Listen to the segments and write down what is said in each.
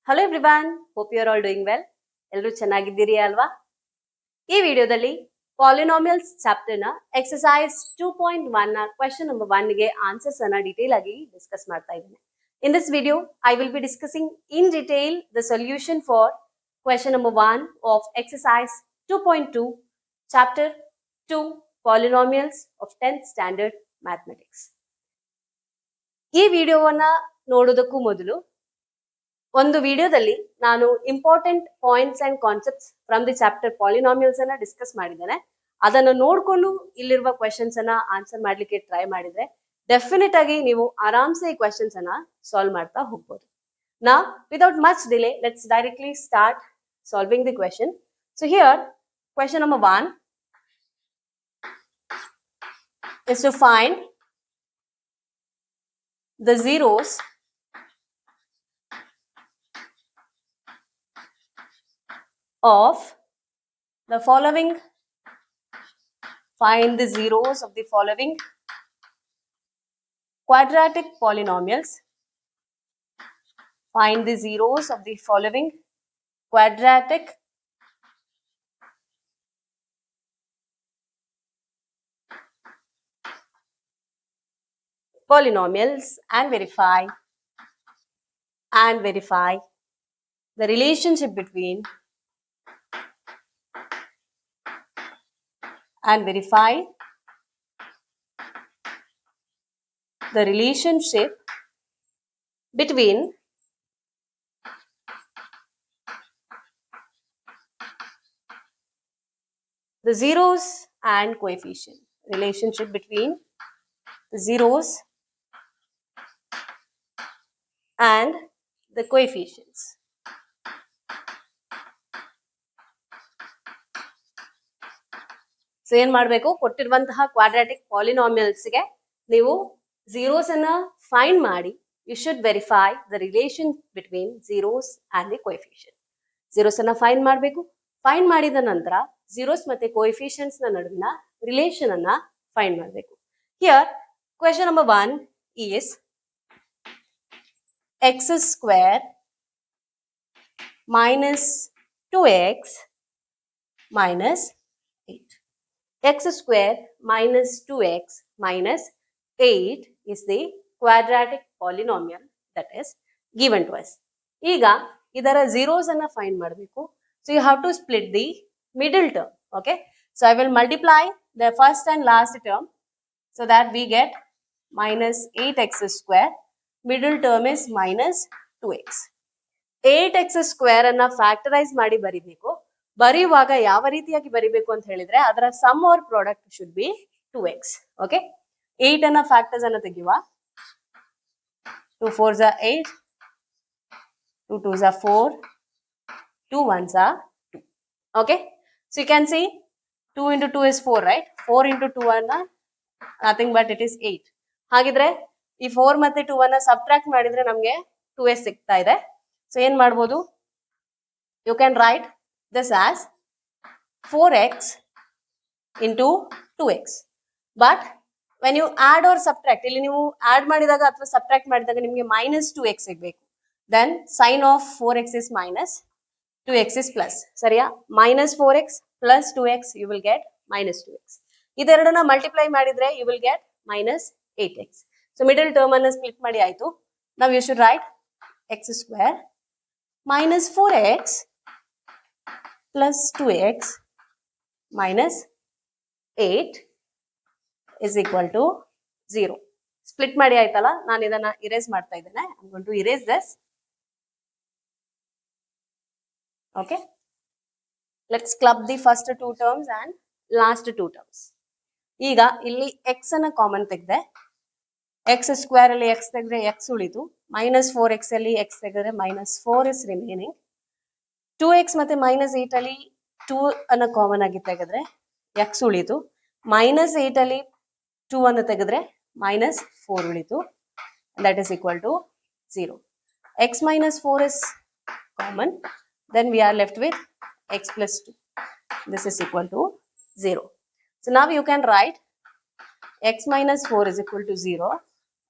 Hello everyone, hope you are all doing well. ಎಲ್ಲರೂ ಚೆನ್ನಾಗಿದ್ದೀರಿ ಅಲ್ವಾ? ಈ ವಿಡಿಯೋದಲ್ಲಿ ಪಾಲಿನಾಮಿಯಲ್ಸ್ ಚಾಪ್ಟರ್ ನ ಎಕ್ಸರ್ಸೈಸ್ 2.1 ನ ಕ್ವೆಶ್ಚನ್ ನಂಬರ್ 1 ಗೆ ಆನ್ಸರ್ಸ್ ಅನ್ನ ಡೀಟೇಲ್ ಆಗಿ ಡಿಸ್ಕಸ್ ಮಾಡ್ತಾ ಇದ್ದೀನಿ. In this video, I will be discussing in detail the solution for question number 1 of exercise 2.2 chapter 2 polynomials of 10th standard mathematics. ಈ ವಿಡಿಯೋವನ್ನ ನೋಡೋದಕ್ಕೂ ಮೊದಲು ಒಂದು ವಿಡಿಯೋದಲ್ಲಿ ನಾನು important points and concepts from the chapter polynomials ಅನ್ನ ಡಿಸ್ಕಸ್ ಮಾಡಿದ್ದೇನೆ. ಅದನ್ನು ನೋಡ್ಕೊಂಡು ಇಲ್ಲಿರುವ ಕ್ವೆಶನ್ಸ್ ಅನ್ನ ಆನ್ಸರ್ ಮಾಡ್ಲಿಕ್ಕೆ ಟ್ರೈ ಮಾಡಿದ್ರೆ ಡೆಫಿನೆಟ್ ಆಗಿ ನೀವು ಆರಾಮ್ಸೆ ಈ ಕ್ವೆಶನ್ಸ್ ಅನ್ನ ಸಾಲ್ವ್ ಮಾಡ್ತಾ ಹೋಗ್ಬೋದು. ನಾ without much delay let's directly start solving the question. So here question number 1 is to find the zeros of the following. Find the zeros of the following quadratic polynomials. Find the zeros of the following quadratic polynomials and verify the relationship between the relationship between the zeros and coefficient. Relationship between the zeros and the coefficients. So ಏನ್ ಮಾಡಬೇಕು, ಕೊಟ್ಟಿರುವಂತಹ quadratic polynomials ಗೆ ನೀವು zeros ಅನ್ನ find ಮಾಡಿ you should verify the relation between zeros and the coefficient. zeros ಅನ್ನ find ಮಾಡಬೇಕು. Find ಮಾಡಿದ ನಂತರ zeros ಮತ್ತೆ coefficients ನ ನಡುವಿನ ರಿಲೇಶನ್ ಅನ್ನ ಫೈಂಡ್ ಮಾಡಬೇಕು. Here question number 1 is x square minus 2x minus 8. x square minus 2x minus 8 is the quadratic polynomial that is given to us. ಈಗ ಇದರ zeros ಅನ್ನ ಫೈಂಡ್ ಮಾಡಬೇಕು. So you have to split the middle term. Okay. So I will multiply the first and last term so that we get minus 8x square. Middle term is minus 2x. 8x square ಅನ್ನ factorise ಮಾಡಿ ಬರಿಬೇಕು. ಬರೆಯುವಾಗ ಯಾವ ರೀತಿಯಾಗಿ ಬರಿಬೇಕು ಅಂತ ಹೇಳಿದ್ರೆ ಅದರ sum or product should be 2x. Okay, 8 ಅನ್ನ ಫ್ಯಾಕ್ಟರ್ಸ್ ಅನ್ನ ತೆಗೆಯುವ. 2 4s are 8, 2 2s are 4, 2 1s are 2. Okay, so you can see 2 into 2 is 4, right? 4 into 2 ಅನ್ನ nothing but it is 8. ಹಾಗಿದ್ರೆ ಈ 4 ಮತ್ತೆ 2 ಅನ್ನ ಸಬ್ಟ್ರಾಕ್ಟ್ ಮಾಡಿದ್ರೆ ನಮಗೆ 2s ಸಿಗ್ತಾ ಇದೆ. ಸೊ ಏನ್ ಮಾಡ್ಬೋದು, you can write this as 4x into 2x. But when you add or subtract, ಇಲ್ಲಿ ನೀವು ಆಡ್ ಮಾಡಿದಾಗ ಅಥವಾ ಸಬ್ಟ್ರಾಕ್ಟ್ ಮಾಡಿದಾಗ ನಿಮಗೆ minus 2x ಸಿಗಬೇಕು. then sign of 4x is minus, 2x is plus. ಸರಿಯಾ? minus 4x plus 2x you will get minus 2x. ಇದೆರಡನ್ನ multiply ಮಾಡಿದ್ರೆ you will get minus 8x. so middle term ಅನ್ನು split ಮಾಡಿ ಆಯ್ತು. now you should write x square minus 4x plus 2x minus 8 is equal to 0. Split ಮಾಡಿ ಆಯ್ತಲ್ಲ, ನಾನು ಇದನ್ನ erase ಮಾಡ್ತಾ ಇದ್ದೇನೆ. I'm going to erase this. Okay, let's club the first two terms and last two terms. ಈಗ ಇಲ್ಲಿ x ಅನ್ನ common ತೆಗೆದೆ. x square ಅಲ್ಲಿ x ತೆಗೆದ್ರೆ x ಉಳಿತು. minus 4x ಅಲ್ಲಿ x ತೆಗೆದ್ರೆ minus 4 is remaining. 2x ಮತ್ತೆ minus 8 ಅಲ್ಲಿ 2 ಅನ್ನ ಕಾಮನ್ ಆಗಿ ತೆಗೆದ್ರೆ x ಉಳಿತು. minus 8 ಅಲ್ಲಿ 2 ಅನ್ನು ತೆಗೆದ್ರೆ minus 4 ಉಳಿತು. that is equal to 0. x minus 4 is common. then we are left with x plus 2. this is equal to 0. so now you can write x minus 4 is equal to 0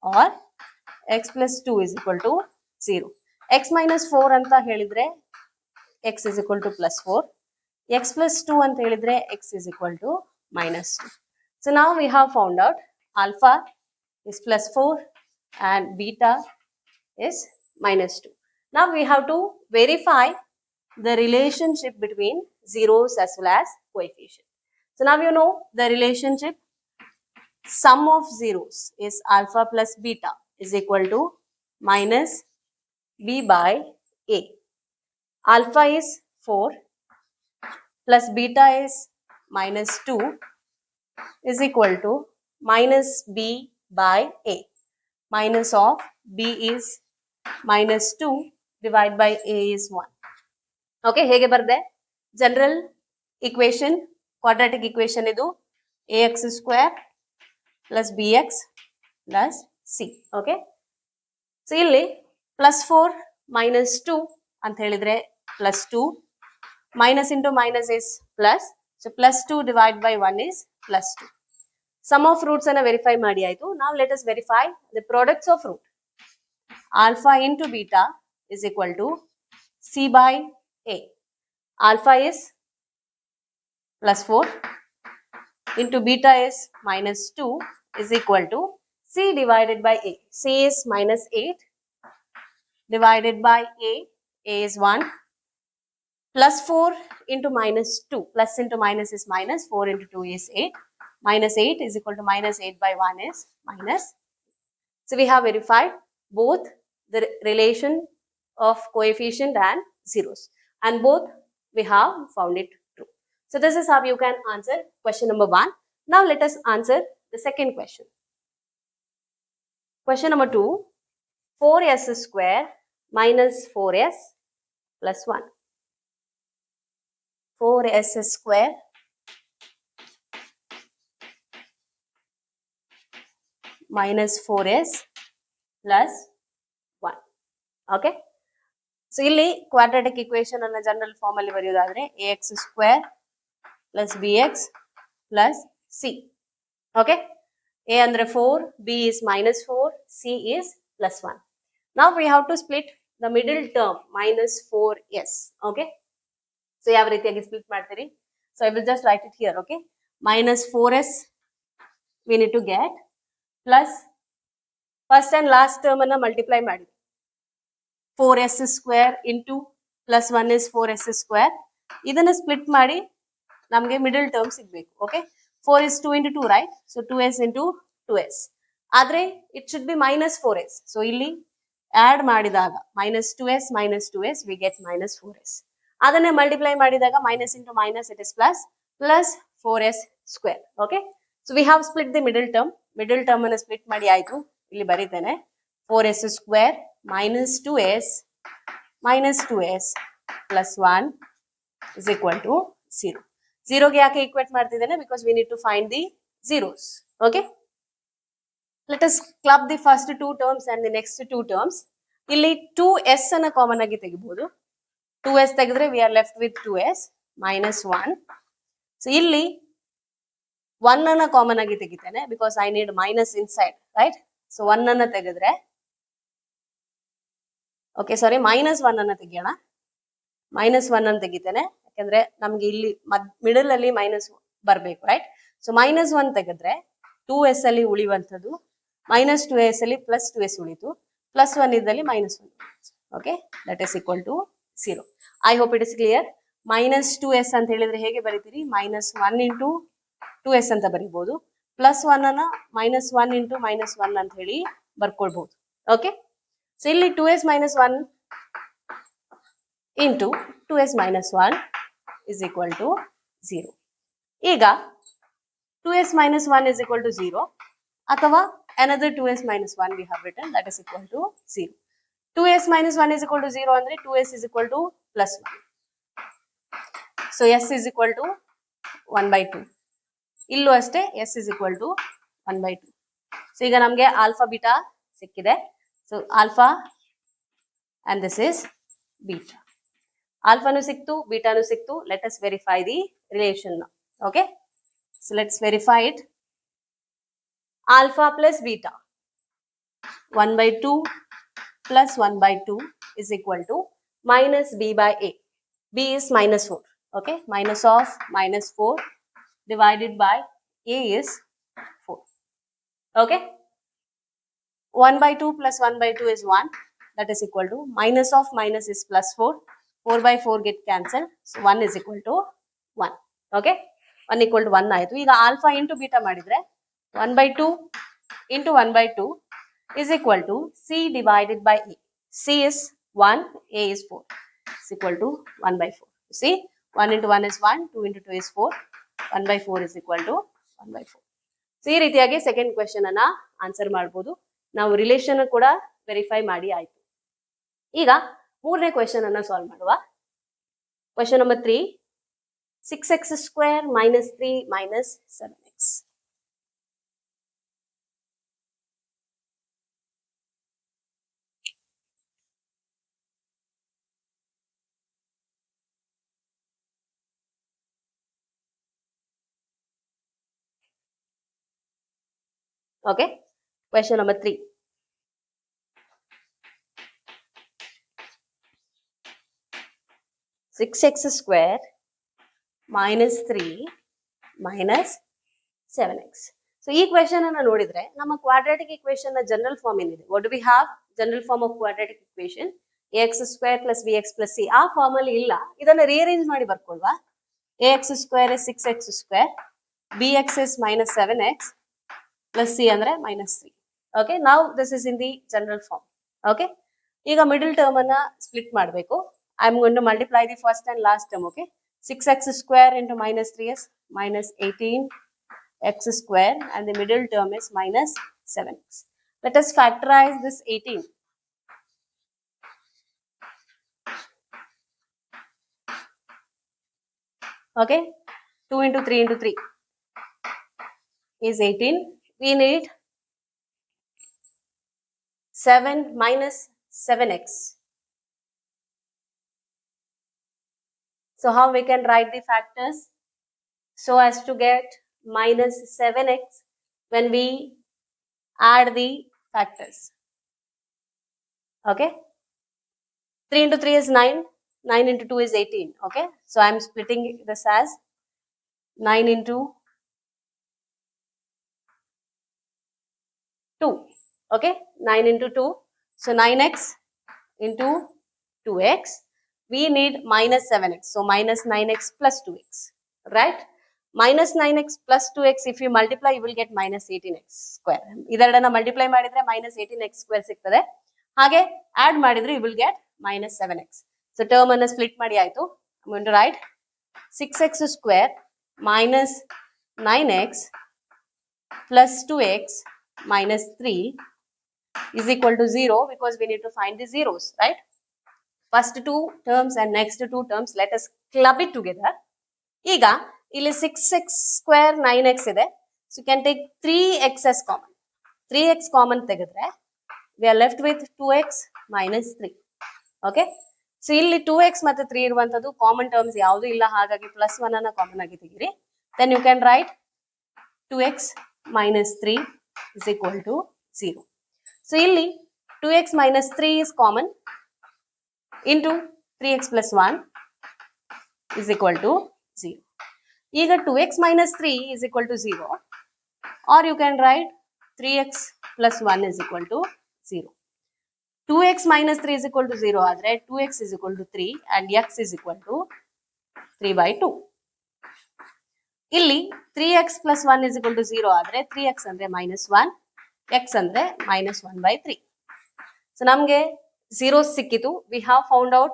or x plus 2 is equal to 0. x minus 4 ಅಂತ ಹೇಳಿದ್ರೆ x is equal to plus 4. x plus 2 ಅಂತ ಹೇಳಿದ್ರೆ x is equal to minus 2. So now we have found out alpha is plus 4 and beta is minus 2. Now we have to verify the relationship between zeros as well as coefficient. So now you know the relationship sum of zeros is alpha plus beta is equal to minus b by a. Alpha is 4 plus beta is minus 2 is equal to minus b by a. Minus of b is minus 2 divided by a is 1. Okay, ಹೇಗೆ ಬರ್ದೆ? General equation, quadratic equation ಇದು ax square plus bx plus c. Okay. So ಇಲ್ಲಿ plus 4 minus 2 ಅಂತ ಹೇಳಿದ್ರೆ plus 2 minus into minus is plus. So plus 2 divided by 1 is plus 2. Sum of roots ಅನ್ನ verify ಮಾಡಿ ಆಯ್ತು. Now let us verify the products of root. Alpha into beta is equal to c by a. Alpha is plus 4 into beta is minus 2 is equal to c divided by a. C is minus 8 divided by a. A is 1 plus 4 into minus 2. Plus into minus is minus. 4 into 2 is 8. Minus 8 is equal to minus 8 by 1 is minus. So we have verified both the relation of coefficient and zeros, and both we have found it true. So this is how you can answer question number 1. Now let us answer the second question. Question number 2, 4s square minus 4s plus 1. 4s square minus 4s plus 1. Okay. So ಇಲ್ಲಿ quadratic equation ಅನ್ನ general form ಅಲ್ಲಿ ಬರೆಯೋದಾದ್ರೆ ax square plus bx plus c. Okay. A ಅಂದ್ರೆ 4, b is minus 4, c is plus 1. Now we have to split the middle term minus 4s. Okay. So ಯಾವ ರೀತಿಯಾಗಿ split ಮಾಡ್ತೀರಿ? So I will just write it here. Okay. Minus 4s we need to get plus first and last term ಅನ್ನ multiply ಮಾಡಿ. 4s square into plus 1 is 4s square. ಇದನ್ನ split ಮಾಡಿ ನಮಗೆ middle term ಸಿಗಬೇಕು. Okay. 4 is 2 into 2, right? So 2s into 2s. ಆದ್ರೆ it should be minus 4s. So ಇಲ್ಲಿ add ಮಾಡಿದಾಗ minus 2s we get minus 4s. ಅದನ್ನೇ multiply ಮಾಡಿದಾಗ minus into minus it is plus 4s square. Okay. So we have split the middle term. Middle term ಅನ್ನು split ಮಾಡಿ ಆಯ್ತು. ಇಲ್ಲಿ ಬರೀತೇನೆ 4s square minus 2s plus 1 is equal to 0. 0 ಗೆ ಯಾಕೆ equate ಮಾಡ್ತಿದ್ದೇನೆ? Because we need to find the zeros. Okay. Let us club the first two terms and the next two terms. ಇಲ್ಲಿ 2s ಅನ್ನ common ಆಗಿ ತೆಗಿಬಹುದು. 2s ತೆಗೆದ್ರೆ we are left with 2s minus 1. So ಇಲ್ಲಿ 1 ಅನ್ನ common ಆಗಿ ತೆಗಿತೇನೆ because I need minus inside, right? So 1 ಅನ್ನ ತೆಗೆದ್ರೆ okay, sorry, minus 1 ಅನ್ನ ತೆಗಿಯೋಣ. minus 1 ಅನ್ನ ತೆಗಿತೇನೆ ಯಾಕಂದ್ರೆ ನಮಗೆ ಇಲ್ಲಿ ಮಿಡಲ್ ಅಲ್ಲಿ ಮೈನಸ್ ಬರಬೇಕು, ರೈಟ್? ಸೊ minus 1 ತೆಗೆದ್ರೆ 2s ಅಲ್ಲಿ ಉಳಿಯುವಂತದ್ದು minus 2s ಅಲ್ಲಿ plus 2s ಉಳಿತು, plus 1 ಇದ್ದಲ್ಲಿ minus 1. Okay, that is equal to 0. I hope it is clear. minus 2s ಅಂತ ಹೇಳಿದ್ರೆ ಹೇಗೆ ಬರೀತೀರಿ? minus 1 into 2s ಅಂತ ಬರೀಬಹುದು. plus 1 ಅನ್ನ minus 1 into minus 1 ಅಂತ ಹೇಳಿ ಬರ್ಕೊಳ್ಬಹುದು. Okay. So ಇಲ್ಲಿ 2s minus 1 into 2s minus 1 is equal to 0. ಈಗ 2s minus 1 is equal to 0 ಅಥವಾ another 2s minus 1 we have written, that is equal to 0. 2s minus 1 is equal to 0 ಅಂದ್ರೆ 2s is equal to plus 1. So s is equal to 1 by 2. ಇಲ್ಲೂ ಅಷ್ಟೇ s is equal to 1 by 2. So ಈಗ ನಮಗೆ alpha beta ಸಿಕ್ಕಿದೆ. So alpha and this is beta. Alpha nu siktu, beta nu siktu. Let us verify the relation now. Okay. So let's verify it. Alpha plus beta. 1 by 2 plus 1 by 2 is equal to minus b by a. B is minus 4. Okay, minus of minus 4 divided by a is 4. Okay, 1 by 2 plus 1 by 2 is 1. That is equal to minus of minus is plus 4. 4 by 4 get cancelled. So 1 is equal to 1. Okay, 1 equal to 1 ಆಯಿತು. ಈಗ alpha into beta ಮಾಡಿದ್ರೆ 1 by 2 into 1 by 2 is equal to c divided by e. C is 1, a is 4. Is equal to 1 by 4. See, 1 into 1 is 1, 2 into 2 is 4. 1 by 4 is equal to 1 by 4. So ಈ ರೀತಿಯಾಗಿ second question ಅನ್ನ answer ಮಾಡಬಹುದು. ನಾವು relation ಕೂಡ verify ಮಾಡಿ ಆಯ್ತು. ಈಗ ಮೂರನೇ ಕ್ವೆಶ್ಚನ್ ಅನ್ನ ಸಾಲ್ವ್ ಮಾಡುವ. Question number 3, 6x square minus 3 minus 7x. Okay, question number 3. Six x square minus 3 minus 7x. So ಈ ಕ್ವೆಶ್ಚನ್ ಅನ್ನ ನೋಡಿದ್ರೆ ನಮ್ಮ ಕ್ವಾಡ್ರಾಟಿಕ್ ಇಕ್ವೇಶನ್ ನ ಜನರಲ್ ಫಾರ್ಮ್ ಏನಿದೆ? What do we have? General form of quadratic equation ax square plus bx plus c. ಆ form ಅಲ್ಲಿ ಇಲ್ಲ. ಇದನ್ನ ರೀಅರೇಂಜ್ ಮಾಡಿ ಬರ್ಕೊಳ್ವಾ? ax square is 6x square, bx is minus 7x plus c ಅಂದ್ರೆ minus 3. Okay, now this is in the general form. Okay, ಈಗ middle term ಅನ್ನ split ಮಾಡಬೇಕು. I am going to multiply the first and last term. Okay, 6x square into minus 3s minus 18x square, and the middle term is minus 7x. Let us factorize this 18. Okay, 2 into 3 into 3 is 18. We need 7 minus 7x. So how we can write the factors? So as to get minus 7x when we add the factors. Okay, 3 into 3 is 9. 9 into 2 is 18. Okay, so I am splitting this as 9 into 2. Okay, 9 into 2. So 9x into 2x. We need minus 7x. So minus 9x plus 2x. Right? Minus 9x plus 2x, if you multiply, you will get minus 18x square. ಇದೆರಡನ್ನ multiply ಮಾಡಿದ್ರೆ minus 18x square ಸಿಗ್ತದೆ. ಹಾಗೆ add ಮಾಡಿದ್ರೆ you will get minus 7x. So term ಅನ್ನ split ಮಾಡಿ ಆಯ್ತು. I'm going to write 6x square minus 9x plus 2x minus 3 is equal to 0 because we need to find the zeros, right? First two terms and next two terms, let us club it together. ಈಗ ಇಲ್ಲಿ 6x square 9x ಇದೆ. So you can take 3x as common. 3x common ತೆಗೆದ್ರೆ we are left with 2x minus 3. Okay, so ಇಲ್ಲಿ 2x ಮತ್ತೆ 3 ಇರುವಂತದ್ದು common terms ಯಾವುದು ಇಲ್ಲ, ಹಾಗಾಗಿ ಪ್ಲಸ್ 1 ಅನ್ನ ಕಾಮನ್ ಆಗಿ ತೆಗೀರಿ. Then you can write 2x minus 3 is equal to 0. So ಇಲ್ಲಿ 2x minus 3 is common into 3x plus 1 is equal to 0. ಈಗ 2x minus 3 is equal to 0, or you can write 3x plus 1 is equal to 0. 2x minus 3 is equal to 0 ಆದರೆ 2x is equal to 3 and x is equal to 3 by 2. ಇಲ್ಲಿ 3x plus 1 is equal to 0 ಆದರೆ 3x ಅಂದ್ರೆ minus 1, x ಅಂದ್ರೆ minus 1 by 3. So ನಮಗೆ zeros ಸಿಕ್ಕಿತು. We have found out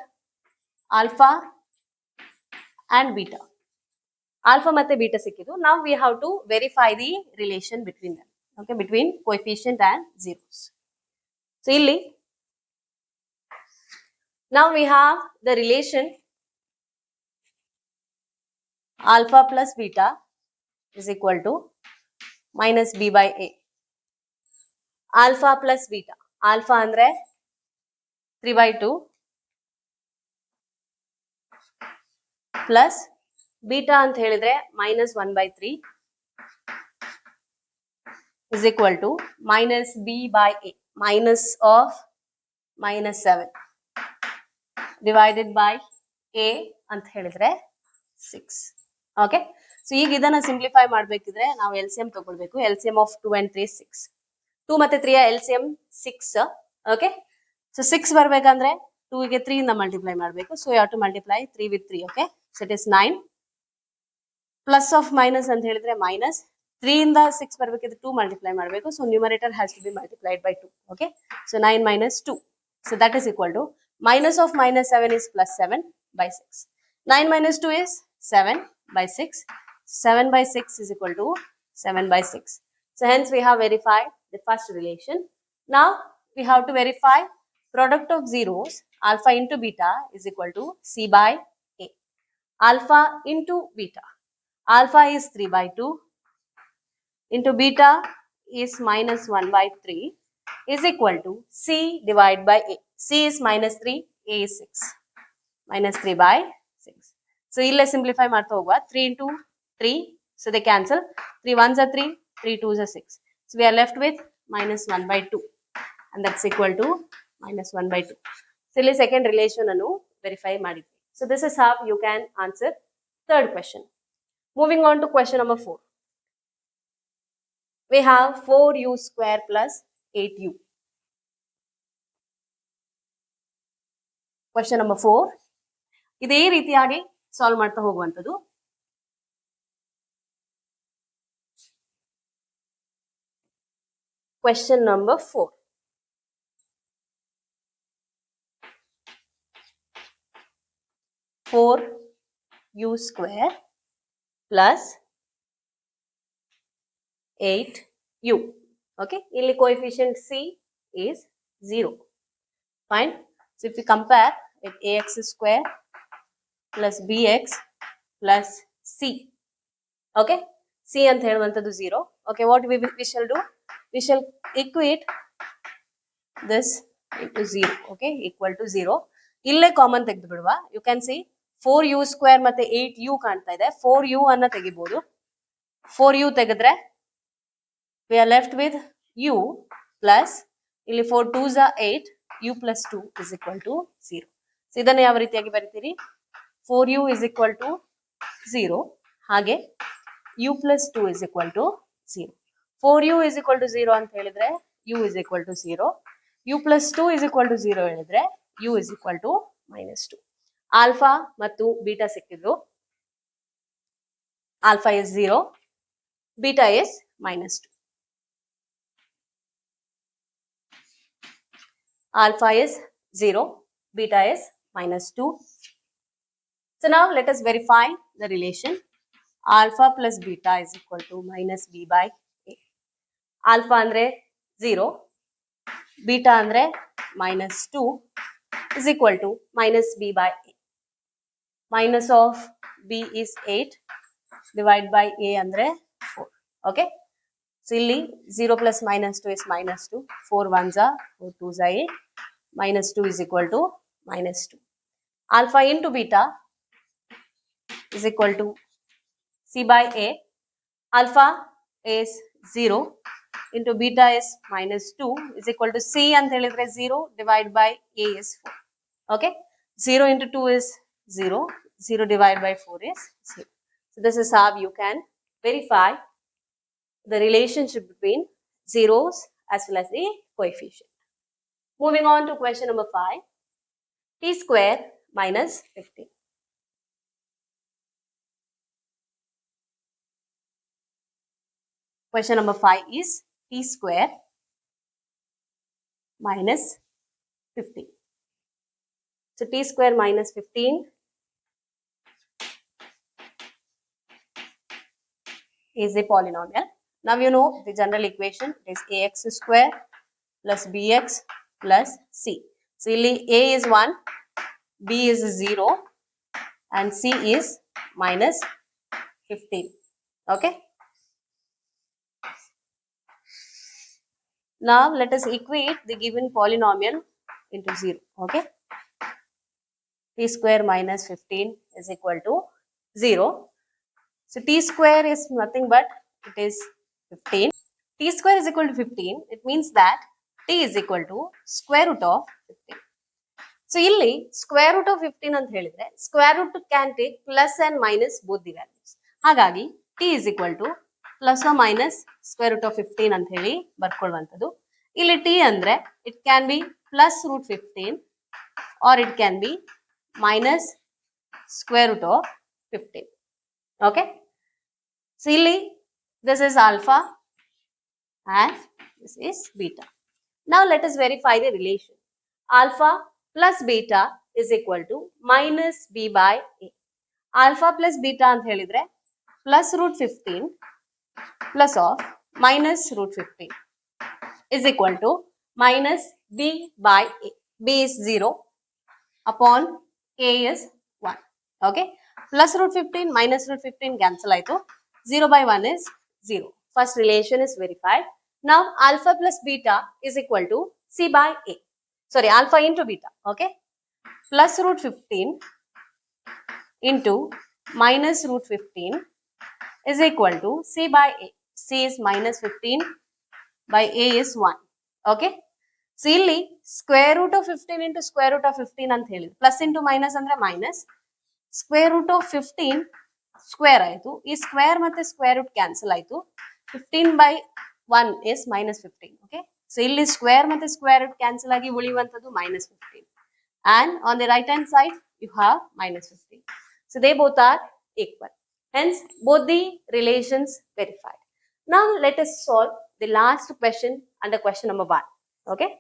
alpha and beta. Alpha ಮತ್ತೆ beta ಸಿಕ್ಕಿತು. Now we have to verify the relation between them. Okay, between coefficient and zeros. So ಇಲ್ಲಿ now we have the relation alpha plus beta is equal to minus b by a. Alpha plus beta. Alpha ಅಂದ್ರೆ 3 by 2 plus beta ಅಂತ ಹೇಳಿದ್ರೆ minus 1 by 3 is equal to minus b by a. Minus of minus 7. divided by a ಅಂತ ಹೇಳಿದ್ರೆ 6. Okay, so ಈಗ ಇದನ್ನ simplify ಮಾಡಬೇಕಿದ್ರೆ ನಾವು LCM ತಗೊಳ್ಬೇಕು. LCM of 2 and 3 6. 2 ಮತ್ತೆ 3 LCM 6. ಓಕೆ, ಸೊ 6 ಬರಬೇಕಂದ್ರೆ 2 ಗೆ 3 ಇಂದ ಮಲ್ಟಿಪ್ಲೈ ಮಾಡಬೇಕು. So you have to multiply 3 with 3. Okay, so it is 9. Plus of minus ಅಂತ ಹೇಳಿದ್ರೆ ಮೈನಸ್ 3 ಇಂದ 6 ಬರಬೇಕಿದ್ರೆ 2 ಮಲ್ಟಿಪ್ಲೈ ಮಾಡಬೇಕು. So numerator has to be multiplied by 2. Okay, so 9 minus 2. So that is equal to minus of minus 7 is plus 7 by 6. 9 minus 2 is 7 by 6. 7 by 6 is equal to 7 by 6. So hence we have verified the first relation. Now we have to verify product of zeros alpha into beta is equal to C by A. Alpha into beta. Alpha is 3 by 2 into beta is minus 1 by 3 is equal to C divided by A. C is minus 3, A is 6. Minus 3 by 6. So, ille simplify marta hogwa. 3 into 3. So, they cancel. 3 ones are 3, 3 twos are 6. So, we are left with minus 1 by 2. And that's equal to minus 1 by 2. So, ille second relation anu verify madi. So, this is how you can answer third question. Moving on to question number 4. We have 4u square plus 8u. Question number 4. ಇದೇ ರೀತಿಯಾಗಿ solve ಮಾಡ್ತಾ ಹೋಗುವಂಥದ್ದು. Question number 4. Four u square plus 8u. Okay, ಇಲ್ಲಿ coefficient c is 0. Fine. So if we compare with ax square plus bx plus c. Okay, c ಅಂತ ಹೇಳುವಂತದ್ದು 0. Okay, what we shall do? We shall equate this into 0. Okay, equal to 0. ಇಲ್ಲೇ common ತೆಗೆದು ಬಿಡುವ. You can see 4u square ಮತ್ತೆ 8u ಕಾಣ್ತಾ ಇದೆ. 4u ಅನ್ನ ತೆಗಿಬಹುದು. 4u ತೆಗೆದ್ರೆ we are left with u plus ಇಲ್ಲಿ 4 2s are 8. u plus 2 is equal to 0. So ಇದನ್ನು ಯಾವ ರೀತಿಯಾಗಿ ಬರೀತೀರಿ? 4u is equal to 0. ಹಾಗೆ u plus 2 is equal to 0. 4u is equal to 0 ಅಂತ ಹೇಳಿದ್ರೆ u is equal to 0. u plus 2 is equal to 0 ಹೇಳಿದ್ರೆ u is equal to minus 2. Alpha ಮತ್ತು beta ಸಿಕ್ಕಿದ್ರು. Alpha is 0. Beta is minus 2. Alpha is 0, beta is minus 2. So now let us verify the relation. Alpha plus beta is equal to minus b by a. Alpha andre 0, beta andre minus 2 is equal to minus b by a. Minus of b is 8 divided by a andre 4. Okay. So, illi 0 plus minus 2 is minus 2. 4 ones are 4 twos are 8. Minus 2 is equal to minus 2. Alpha into beta is equal to C by A. Alpha is 0 into beta is minus 2 is equal to C and 0 divided by A is 4. Okay. 0 into 2 is 0. 0 divided by 4 is 0. So, this is how you can verify the relationship between zeros as well as the coefficient. Moving on to question number 5. T square minus 15. Question number 5 is T square minus 15. So, T square minus 15 is a polynomial. Now, you know the general equation is ax square plus bx plus c. So, a is 1, b is 0 and c is minus 15. Okay. Now, let us equate the given polynomial into 0. Okay. T square minus 15 is equal to 0. So, t square is nothing but it is 15. T square is equal to 15. It means that t is equal to square root of 15. So ಇಲ್ಲಿ square root of 15 ಅಂತ ಹೇಳಿದ್ರೆ square root can take plus and minus both the values. ಹಾಗಾಗಿ T is equal to plus or minus square root of 15 ಅಂತ ಹೇಳಿ ಬರ್ಕೊಳ್ಳುವಂಥದ್ದು. ಇಲ್ಲಿ T ಅಂದ್ರೆ it can be plus root 15 or it can be minus square root of 15. Okay. So, this is alpha and this is beta. Now, let us verify the relation. Alpha plus beta is equal to minus b by a. Alpha plus beta ಅಂತ ಹೇಳಿದ್ರೆ plus root 15 plus of minus root 15 is equal to minus b by a. B is 0 upon a is 1. Okay. Plus root 15 minus root 15 cancel aitu. 0 by 1 is 0. First relation is verified. Now alpha plus beta is equal to c by a. Sorry, alpha into beta. Okay. Plus root 15 into minus root 15 is equal to c by a. C is minus 15 by a is 1. Okay. So, ಇಲ್ಲಿ square root of 15 into square root of 15 ಅಂತ ಹೇಳಿದ್ರು. Plus into minus ಅಂದ್ರೆ minus. Square root of 15 square ಆಯ್ತು. ಈ square ಮತ್ತೆ square root cancel ಆಯ್ತು. 15 by 1 is minus 15. Okay. So, ಇಲ್ಲಿ square ಮತ್ತೆ square root cancel ಆಗಿ ಉಳಿಯುವಂಥದ್ದು minus 15. And on the right hand side, you have minus 15. So, they both are equal. Hence, both the relations verified. Now, let us solve the last question under question number 1. Okay.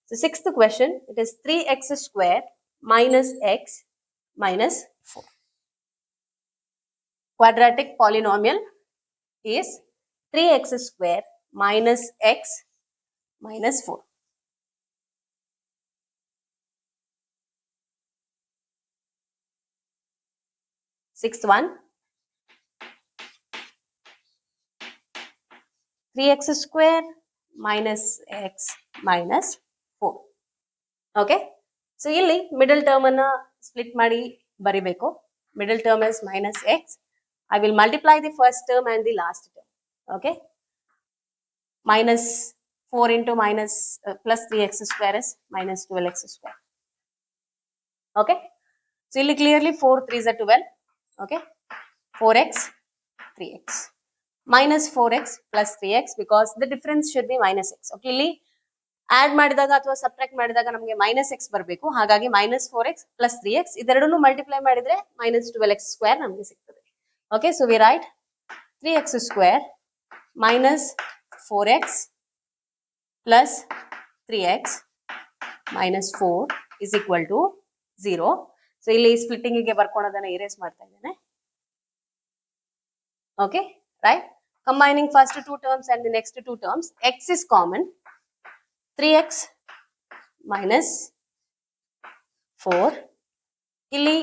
So, sixth question, it is 3x square minus x minus 4. Quadratic polynomial is 3x square minus x minus 4. Sixth one, 3x square minus x minus 4. Okay. So, ಇಲ್ಲಿ middle term ಅನ್ನ split ಮಾಡಿ ಬರಿಬೇಕು. Middle term is minus x. I will multiply the first term and the last term. Okay. Minus 4 into minus plus 3x square is minus 12x square. Okay. So, ಇಲ್ಲಿ clearly 4 3s are 12. Okay. 4x 3x minus 4x plus 3x because the difference should be minus x. Okay. ಇಲ್ಲಿ add ಮಾಡಿದಾಗ ಅಥವಾ subtract ಮಾಡಿದಾಗ ನಮಗೆ minus x ಬರಬೇಕು. ಹಾಗಾಗಿ minus 4x plus 3x ಇದೆರಡನ್ನು multiply ಮಾಡಿದ್ರೆ ಮೈನಸ್ 12x ಸ್ಕ್ವೇರ್ ನಮಗೆ ಸಿಗ್ತದೆ. Okay. So we write 3x square minus 4x plus 3x minus 4 is equal to 0. So ಇಲ್ಲಿ ಸ್ಪ್ಲಿಟ್ಟಿಂಗಿಗೆ ಬರ್ಕೊಳೋದನ್ನ ಇರೇಸ್ ಮಾಡ್ತಾ ಇದ್ದೇನೆ. Okay. Right. Combining first two terms and the next two terms, x is common. 3x minus 4 ಇಲ್ಲಿ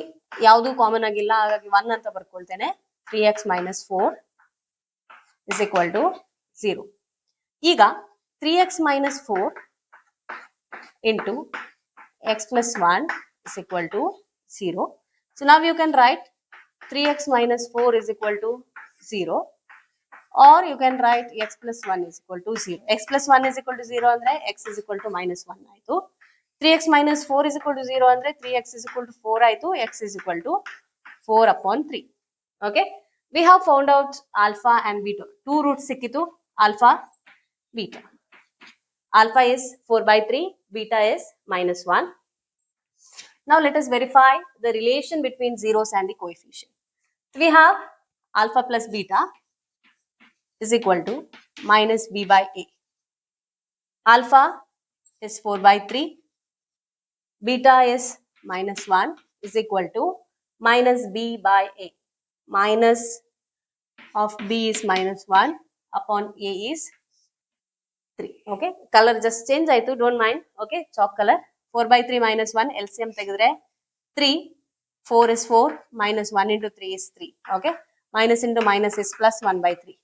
ಯಾವುದು common ಆಗಿಲ್ಲ ಹಾಗಾಗಿ 1 ಅಂತ ಬರ್ಕೊಳ್ತೇನೆ. 3x minus 4 is equal to 0. ಈಗ 3x minus 4 into x plus 1 is equal to 0. So now you can write 3x minus 4 is equal to 0. Or you can write x plus 1 is equal to 0. X plus 1 is equal to 0 andre x is equal to minus 1 aitu. 3x minus 4 is equal to 0 andre 3x is equal to 4 aitu. X is equal to 4 upon 3. Okay. We have found out alpha and beta. Two roots sikkitu, alpha, beta. Alpha is 4 by 3, beta is minus 1. Now let us verify the relation between zeros and the coefficient. We have alpha plus beta is equal to minus b by a. Alpha is 4 by 3. Beta is minus 1 is equal to minus b by a. Minus of b is minus 1 upon a is 3. Okay. Color just change aitu. Don't mind. Okay. Chalk color. 4 by 3 minus 1. LCM tegidre 3. 4 is 4. Minus 1 into 3 is 3. Okay. Minus into minus is plus 1 by 3.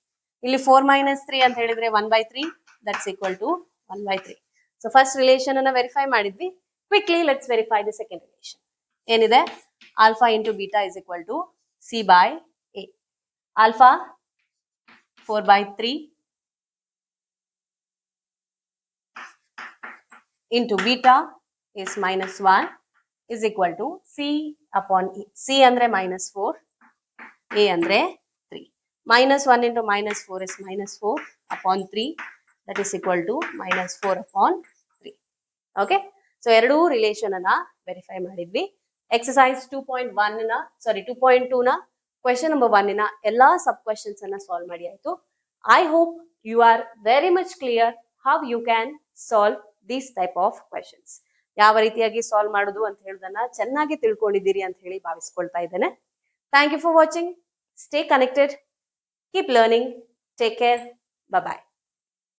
ಇಲ್ಲಿ 4 minus 3 ಅಂತ ಹೇಳಿದ್ರೆ 1 by 3 that's equal to 1 by 3. So first relation ಅನ್ನ verify ಮಾಡಿದ್ವಿ. Quickly let's verify the second relation. ಏನಿದೆ? Alpha into beta is equal to c by a. Alpha 4 by 3 into beta is minus 1 is equal to C upon E. C andre -4, A andre 3. -1 into -4 is -4 upon 3. That is equal to -4 upon 3. Okay. So, ಎರಡು relation ಅನ್ನ verify ಮಾಡಿದ್ವಿ. Exercise 2.2 ನ question number 1 ನ ಎಲ್ಲಾ ಸಬ್ questions ಅನ್ನ solve ಮಾಡಿ ಆಯ್ತು. I hope you are very much clear how you can solve these type of questions. ಯಾವ ರೀತಿಯಾಗಿ ಸಾಲ್ವ್ ಮಾಡೋದು ಅಂತ ಹೇಳೋದನ್ನ ಚೆನ್ನಾಗಿ ತಿಳ್ಕೊಂಡಿದ್ದೀರಿ ಅಂತ ಹೇಳಿ ಭಾವಿಸ್ಕೊಳ್ತಾ ಇದ್ದೇನೆ. Thank you for watching. Stay connected. Keep learning. Take care. Bye bye.